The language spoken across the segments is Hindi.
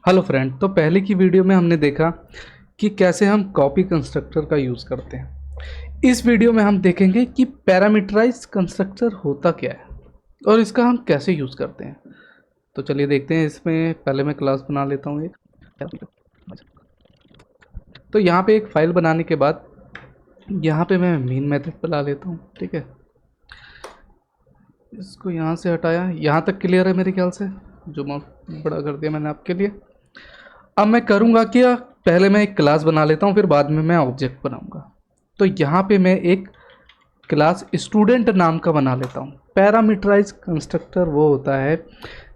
Hello friend. तो पहले की वीडियो में हमने देखा कि कैसे हम कॉपी कंस्ट्रक्टर का यूज़ करते हैं। इस वीडियो में हम देखेंगे कि पैरामीटराइज कंस्ट्रक्टर होता क्या है और इसका हम कैसे यूज़ करते हैं। तो चलिए देखते हैं। इसमें पहले मैं क्लास बना लेता हूँ एक। तो यहाँ पे एक फ़ाइल बनाने के बाद यहाँ पे मैं मेन मेथड बुला लेता हूँ। ठीक है, इसको यहाँ से हटाया। यहाँ तक क्लियर है मेरे ख्याल से, जो मैं बड़ा कर दिया मैंने आपके लिए। अब मैं करूँगा क्या, पहले मैं एक क्लास बना लेता हूँ, फिर बाद में मैं ऑब्जेक्ट बनाऊँगा। तो यहाँ पे मैं एक क्लास स्टूडेंट नाम का बना लेता हूँ। पैरामीटराइज कंस्ट्रक्टर वो होता है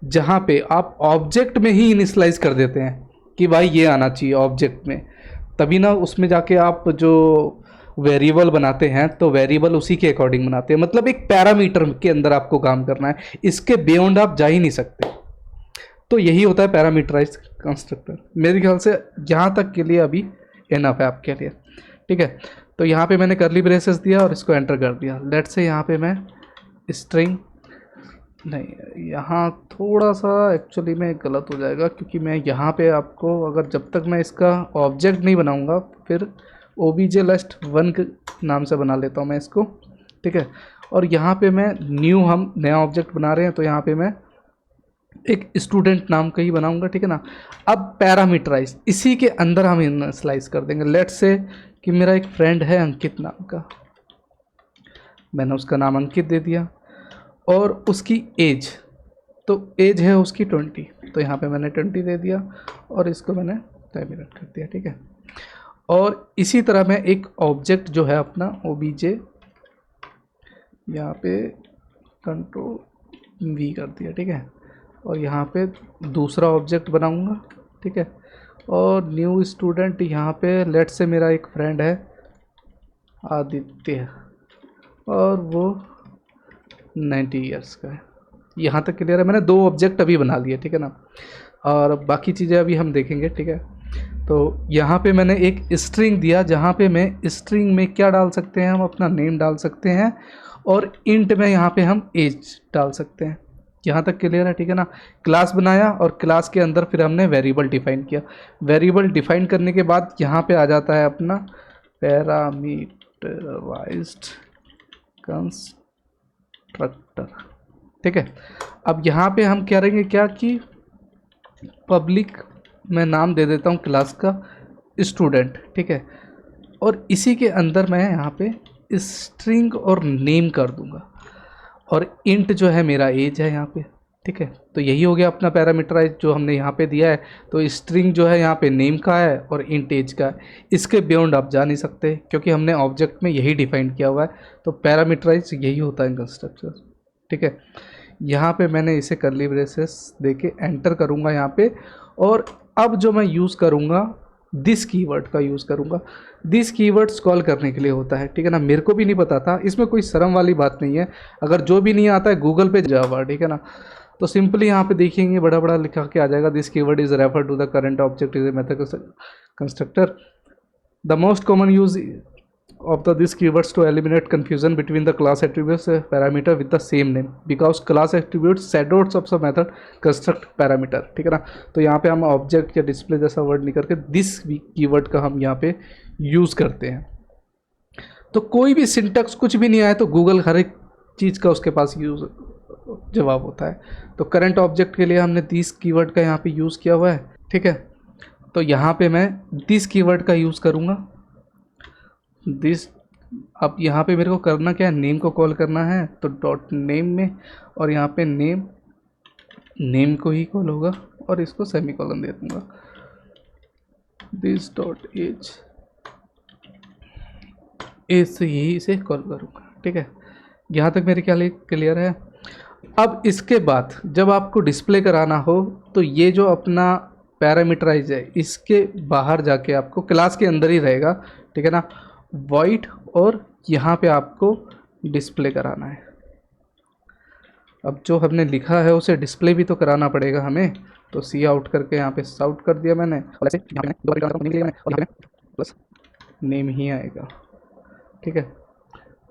जहाँ पे आप ऑब्जेक्ट में ही इनिशलाइज कर देते हैं कि भाई ये आना चाहिए ऑब्जेक्ट में, तभी ना उसमें जाके आप जो वेरिएबल बनाते हैं तो वेरिएबल उसी के अकॉर्डिंग बनाते हैं। मतलब एक पैरामीटर के अंदर आपको काम करना है, इसके बियॉन्ड आप जा ही नहीं सकते। तो यही होता है पैरामीटराइज कंस्ट्रक्टर। मेरे ख्याल से यहाँ तक के लिए अभी इनफ है आपके लिए। ठीक है, तो यहाँ पे मैंने करली ब्रेसेस दिया और इसको एंटर कर दिया। लेट से यहाँ पे मैं स्ट्रिंग नहीं, यहाँ थोड़ा सा एक्चुअली में गलत हो जाएगा, क्योंकि मैं यहाँ पे आपको अगर जब तक मैं इसका ऑब्जेक्ट नहीं बनाऊँगा, फिर ओबीजे लस्ट वन नाम से बना लेता हूँ मैं इसको। ठीक है, और यहाँ पे मैं न्यू, हम नया ऑब्जेक्ट बना रहे हैं तो यहाँ पे मैं एक स्टूडेंट नाम का ही बनाऊंगा। ठीक है ना। अब पैरामीटराइज इसी के अंदर हम इनिशियलाइज कर देंगे। लेट्स से कि मेरा एक फ्रेंड है अंकित नाम का, मैंने उसका नाम अंकित दे दिया और उसकी एज, तो एज है उसकी 20, तो यहाँ पे मैंने 20 दे दिया और इसको मैंने टर्मिनेट कर दिया। ठीक है, और इसी तरह मैं एक ऑब्जेक्ट जो है अपना ओबीजे यहाँ पे कंट्रोल वी कर दिया। ठीक है, और यहाँ पे दूसरा ऑब्जेक्ट बनाऊंगा। ठीक है, और न्यू स्टूडेंट यहाँ पे लेट से मेरा एक फ्रेंड है आदित्य और वो 90 इयर्स का है। यहाँ तक क्लियर है। मैंने दो ऑब्जेक्ट अभी बना लिए। ठीक है ना, और बाकी चीज़ें अभी हम देखेंगे। ठीक है, तो यहाँ पे मैंने एक स्ट्रिंग दिया, जहाँ पे मैं स्ट्रिंग में क्या डाल सकते हैं, हम अपना नेम डाल सकते हैं और इंट में यहाँ पे हम एज डाल सकते हैं। यहाँ तक क्लियर है। ठीक है ना, क्लास बनाया और क्लास के अंदर फिर हमने वेरिएबल डिफाइन किया। वेरिएबल डिफाइन करने के बाद यहाँ पे आ जाता है अपना पैरामीटराइज्ड कंस्ट्रक्टर। ठीक है, अब यहाँ पे हम क्या करेंगे, क्या कि पब्लिक मैं नाम दे देता हूँ क्लास का स्टूडेंट। ठीक है, और इसी के अंदर मैं यहाँ पे स्ट्रिंग और नेम कर दूंगा और इंट जो है मेरा एज है यहाँ पे। ठीक है, तो यही हो गया अपना पैरामीटराइज जो हमने यहाँ पे दिया है। तो स्ट्रिंग जो है यहाँ पे नेम का है और इंट एज का है। इसके बियॉन्ड आप जा नहीं सकते क्योंकि हमने ऑब्जेक्ट में यही डिफाइन किया हुआ है। तो पैरामीटराइज यही होता है कंस्ट्रक्टर। ठीक है, यहाँ पे मैंने इसे करली ब्रेसेस देके एंटर करूँगा यहाँ पे, और अब जो मैं यूज़ करूँगा दिस कीवर्ड का यूज़ करूँगा। दिस कीवर्ड्स कॉल करने के लिए होता है। ठीक है ना, मेरे को भी नहीं पता था, इसमें कोई शर्म वाली बात नहीं है। अगर जो भी नहीं आता है गूगल पे जावा। ठीक है ना, तो सिंपली यहाँ पे देखेंगे बड़ा बड़ा लिखा के आ जाएगा, this keyword is refer to the current object is a method constructor. The most common use of the these keywords to eliminate confusion between the class attributes parameter with the same name because class attributes shadows of the method construct parameter। ठीक है ना, तो यहाँ पे हम ऑब्जेक्ट या डिस्प्ले जैसा वर्ड नहीं करके दिस कीवर्ड का हम यहाँ पे यूज़ करते हैं। तो कोई भी सिंटैक्स कुछ भी नहीं आया तो गूगल हर एक चीज़ का उसके पास यूज जवाब होता है। तो करंट ऑब्जेक्ट के लिए हमने दिस कीवर्ड का यहाँ पे यूज़ किया हुआ है। ठीक है, तो यहाँ पे मैं दिस कीवर्ड का यूज़ करूँगा। दिस, अब यहाँ पे मेरे को करना क्या है, नेम को कॉल करना है, तो डॉट नेम में, और यहाँ पे नेम को ही कॉल होगा और इसको सेमीकोलन दे दूँगा। दिस डॉट एज से यही इसे कॉल करूँगा। ठीक है, यहाँ तक मेरे ख्याल क्लियर है। अब इसके बाद जब आपको डिस्प्ले कराना हो तो ये जो अपना पैरामीटराइज है इसके बाहर जाके आपको क्लास के अंदर ही रहेगा। ठीक है ना, वॉइड, और यहाँ पे आपको डिस्प्ले कराना है। अब जो हमने लिखा है उसे डिस्प्ले भी तो कराना पड़ेगा हमें, तो सी आउट करके यहाँ पे साउट कर दिया मैंने, और ऐसे यहाँ पे दो बार प्लस नेम ही आएगा। ठीक है,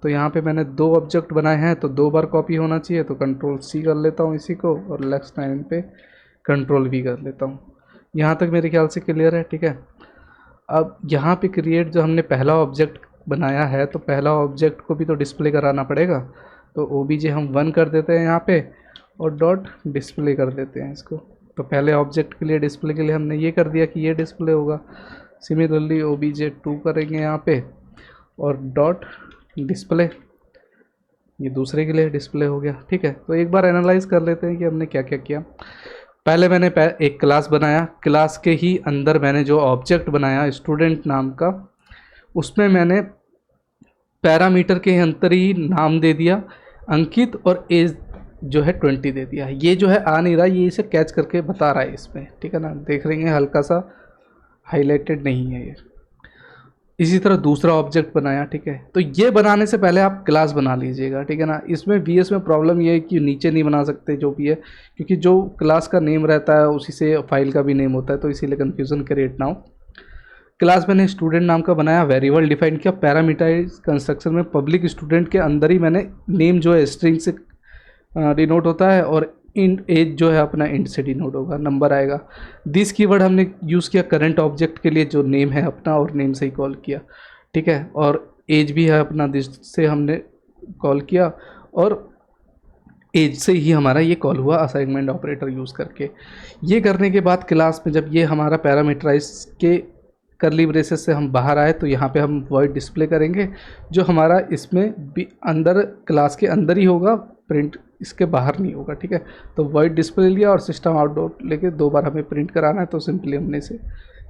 तो यहाँ पे मैंने दो ऑब्जेक्ट बनाए हैं तो दो बार कॉपी होना चाहिए, तो कंट्रोल सी कर लेता हूँ इसी को, और लेफ्ट लाइन पे कंट्रोल वी कर लेता हूँ। यहाँ तक मेरे ख्याल से क्लियर है, ठीक है। अब यहाँ पे क्रिएट जो हमने पहला ऑब्जेक्ट बनाया है, तो पहला ऑब्जेक्ट को भी तो डिस्प्ले कराना पड़ेगा, तो ओबीजे हम 1 कर देते हैं यहाँ पे और डॉट डिस्प्ले कर देते हैं इसको। तो पहले ऑब्जेक्ट के लिए डिस्प्ले के लिए हमने ये कर दिया कि ये डिस्प्ले होगा। सिमिलरली ओबीजे 2 करेंगे यहाँ पे और डॉट डिस्प्ले, ये दूसरे के लिए डिस्प्ले हो गया, ठीक है। तो एक बार एनालाइज कर लेते हैं कि हमने क्या क्या किया। पहले मैंने एक क्लास बनाया, क्लास के ही अंदर मैंने जो ऑब्जेक्ट बनाया स्टूडेंट नाम का, उसमें मैंने पैरामीटर के अंदर ही नाम दे दिया अंकित और एज जो है 20 दे दिया। ये जो है आ नहीं रहा, ये इसे कैच करके बता रहा है इसमें, ठीक है ना, देख रहे हैं हल्का सा हाईलाइटेड नहीं है ये। इसी तरह दूसरा ऑब्जेक्ट बनाया, ठीक है। तो ये बनाने से पहले आप क्लास बना लीजिएगा, ठीक है ना। इसमें वीएस में प्रॉब्लम ये है कि नीचे नहीं बना सकते जो भी है, क्योंकि जो क्लास का नेम रहता है उसी से फाइल का भी नेम होता है, तो इसीलिए कन्फ्यूज़न क्रिएट ना हो। क्लास मैंने स्टूडेंट नाम का बनाया, वेरिएबल डिफाइन किया, पैरामीटराइज कंस्ट्रक्शन में पब्लिक स्टूडेंट के अंदर ही मैंने नेम जो है स्ट्रिंग से डिनोट होता है और इंट एज जो है अपना इंट से डिनोट होगा, नंबर आएगा। दिस कीवर्ड हमने यूज़ किया करंट ऑब्जेक्ट के लिए जो नेम है अपना, और नेम से ही कॉल किया, ठीक है। और एज भी है अपना, दिस से हमने कॉल किया और एज से ही हमारा ये कॉल हुआ असाइनमेंट ऑपरेटर यूज़ करके। ये करने के बाद क्लास में जब ये हमारा पैरामीटराइज के करली ब्रेसेस से हम बाहर आए, तो यहाँ पे हम वॉइड डिस्प्ले करेंगे जो हमारा इसमें भी अंदर क्लास के अंदर ही होगा, प्रिंट इसके बाहर नहीं होगा, ठीक है। तो वॉइड डिस्प्ले लिया और सिस्टम आउटडॉट लेके 2 बार हमें प्रिंट कराना है, तो सिंपली हमने इसे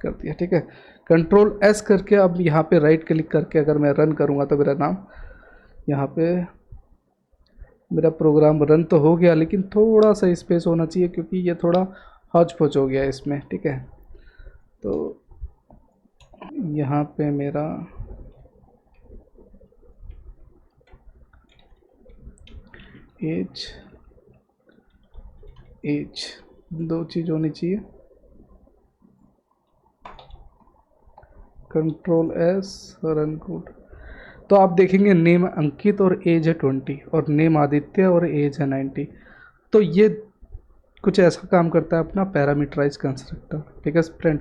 कर दिया, ठीक है। कंट्रोल एस करके अब यहाँ पे राइट क्लिक करके अगर मैं रन करूँगा तो मेरा नाम यहाँ पे मेरा प्रोग्राम रन तो हो गया, लेकिन थोड़ा सा स्पेस होना चाहिए क्योंकि ये थोड़ा हौच पौच हो गया इसमें, ठीक है। तो यहाँ पे मेरा एज 2 चीज़ होनी चाहिए, कंट्रोल एस रन कोड। तो आप देखेंगे नेम अंकित और एज है 20 और नेम आदित्य और एज है 90। तो ये कुछ ऐसा काम करता है अपना पैरामीटराइज कंस्ट्रक्टर, ठीक है फ्रेंड।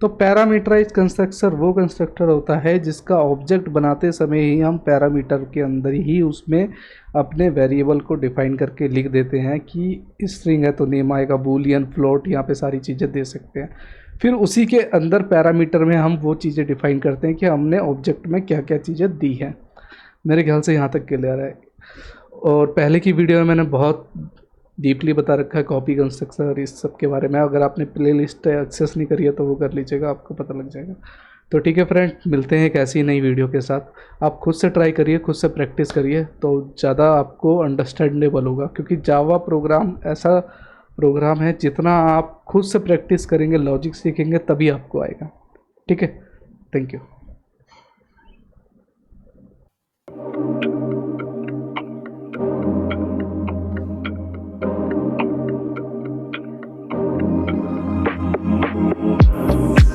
तो पैरामीटराइज कंस्ट्रक्टर वो कंस्ट्रक्टर होता है जिसका ऑब्जेक्ट बनाते समय ही हम पैरामीटर के अंदर ही उसमें अपने वेरिएबल को डिफाइन करके लिख देते हैं कि स्ट्रिंग है तो नेम आएगा, बूलियन, फ्लोट, यहाँ पे सारी चीज़ें दे सकते हैं। फिर उसी के अंदर पैरामीटर में हम वो चीज़ें डिफाइन करते हैं कि हमने ऑब्जेक्ट में क्या क्या चीज़ें दी हैं। मेरे ख्याल से यहाँ तक क्लियर है। और पहले की वीडियो में मैंने बहुत डीपली बता रखा है कॉपी कंस्ट्रक्टर इस सब के बारे में, अगर आपने प्लेलिस्ट एक्सेस नहीं करी है तो वो कर लीजिएगा, आपको पता लग जाएगा। तो ठीक है फ्रेंड, मिलते हैं एक ऐसी नई वीडियो के साथ। आप खुद से ट्राई करिए, खुद से प्रैक्टिस करिए तो ज़्यादा आपको अंडरस्टैंडेबल होगा, क्योंकि जावा प्रोग्राम ऐसा प्रोग्राम है जितना आप खुद से प्रैक्टिस करेंगे, लॉजिक सीखेंगे, तभी आपको आएगा। ठीक है, थैंक यू।